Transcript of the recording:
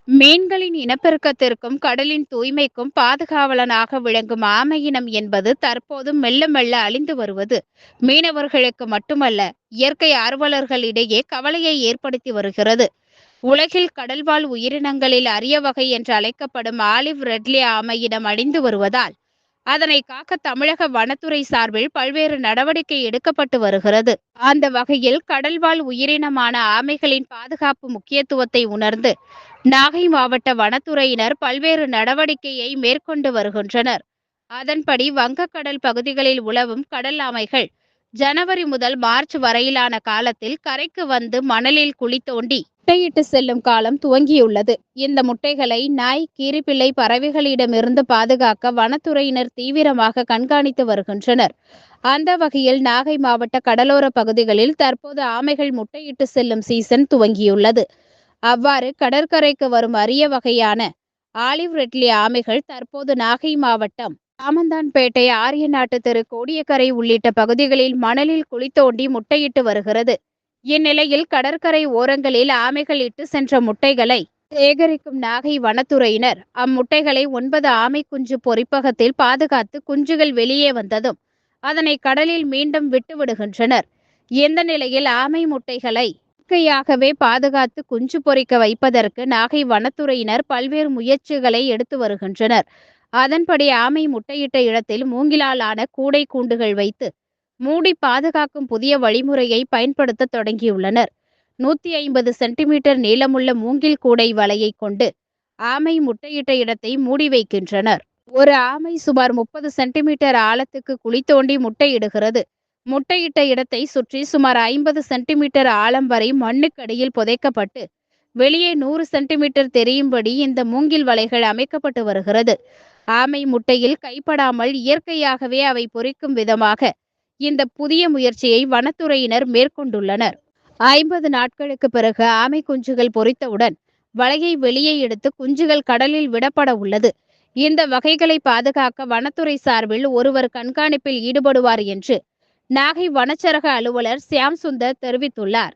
மீன்களின் இனப்பெருக்கத்திற்கும் கடலின் தூய்மைக்கும் பாதுகாவலனாக விளங்கும் ஆமை இனம் என்பது தற்போது மெல்ல மெல்ல அழிந்து வருவது மீனவர்களுக்கு மட்டுமல்ல, இயற்கை ஆர்வலர்களிடையே கவலையை ஏற்படுத்தி வருகிறது. உலகில் கடல்வாழ் உயிரினங்களில் அரிய வகை என்று அழைக்கப்படும் ஆலிவ் ரெட்லி ஆமை இனம் அழிந்து வருவதால் அதனை காக்க தமிழக வனத்துறை சார்பில் பல்வேறு நடவடிக்கை எடுக்கப்பட்டு வருகிறது. அந்த வகையில் கடல்வாழ் உயிரினமான ஆமைகளின் பாதுகாப்பு முக்கியத்துவத்தை உணர்ந்து நாகை மாவட்ட வனத்துறையினர் பல்வேறு நடவடிக்கையை மேற்கொண்டு வருகின்றனர். அதன்படி வங்கக்கடல் பகுதிகளில் உலவும் கடல் ஆமைகள் ஜனவரி முதல் மார்ச் வரையிலான காலத்தில் கரைக்கு வந்து மணலில் குழி தோண்டி முட்டையிட்டு செல்லும் காலம் துவங்கியுள்ளது. இந்த முட்டைகளை நாய், கீரிப்பிள்ளை பறவைகளிடமிருந்து பாதுகாக்க வனத்துறையினர் தீவிரமாக கண்காணித்து வருகின்றனர். அந்த வகையில் நாகை மாவட்ட கடலோர பகுதிகளில் தற்போது ஆமைகள் முட்டையிட்டு செல்லும் சீசன் துவங்கியுள்ளது. அவ்வாறு கடற்கரைக்கு வரும் அரிய வகையான ஆலிவ் ரெட்லி ஆமைகள் தற்போது நாகை மாவட்டம் சாமந்தான்பேட்டை, ஆரியநாட்டு தெரு, கோடியக்கரை உள்ளிட்ட பகுதிகளில் மணலில் குழி தோண்டி முட்டையிட்டு வருகிறது. இந்நிலையில் கடற்கரை ஓரங்களில் ஆமைகள் இட்டு சென்ற முட்டைகளை சேகரிக்கும் நாகை வனத்துறையினர் அம்முட்டைகளை 9 ஆமை குஞ்சு பொறிப்பகத்தில் பாதுகாத்து குஞ்சுகள் வெளியே வந்ததும் அதனை கடலில் மீண்டும் விட்டு விடுகின்றனர். இந்த நிலையில் ஆமை முட்டைகளை இயற்கையாகவே பாதுகாத்து குஞ்சு பொறிக்க வைப்பதற்கு நாகை வனத்துறையினர் பல்வேறு முயற்சிகளை எடுத்து வருகின்றனர். அதன்படி ஆமை முட்டையிட்ட இடத்தில் மூங்கிலால் ஆன கூடை கூண்டுகள் வைத்து மூடி பாதுகாக்கும் புதிய வழிமுறையை பயன்படுத்த தொடங்கியுள்ளனர். 150 சென்டிமீட்டர் நீளமுள்ள மூங்கில் கூடை வலையை கொண்டு ஆமை முட்டையிட்ட இடத்தை மூடி வைக்கின்றனர். ஒரு ஆமை சுமார் 30 சென்டிமீட்டர் ஆழத்துக்கு குழி தோண்டி முட்டையிடுகிறது. முட்டையிட்ட இடத்தை சுற்றி சுமார் 50 சென்டிமீட்டர் ஆழம் வரை மண்ணுக்கடியில் புதைக்கப்பட்டு வெளியே 100 சென்டிமீட்டர் தெரியும்படி இந்த மூங்கில் வலைகள் அமைக்கப்பட்டு வருகிறது. ஆமை முட்டையில் கைப்படாமல் இயற்கையாகவே அவை பொறிக்கும் விதமாக இந்த புதிய முயற்சியை வனத்துறையினர் மேற்கொண்டுள்ளனர். 50 நாட்களுக்கு பிறகு ஆமை குஞ்சுகள் பொரித்தவுடன் வலையை வெளியே எடுத்து குஞ்சுகள் கடலில் விடப்பட உள்ளது. இந்த வகைகளை பாதுகாக்க வனத்துறை சார்பில் ஒருவர் கண்காணிப்பில் ஈடுபடுவார் என்று நாகை வனச்சரக அலுவலர் சியாம் சுந்தர் தெரிவித்துள்ளார்.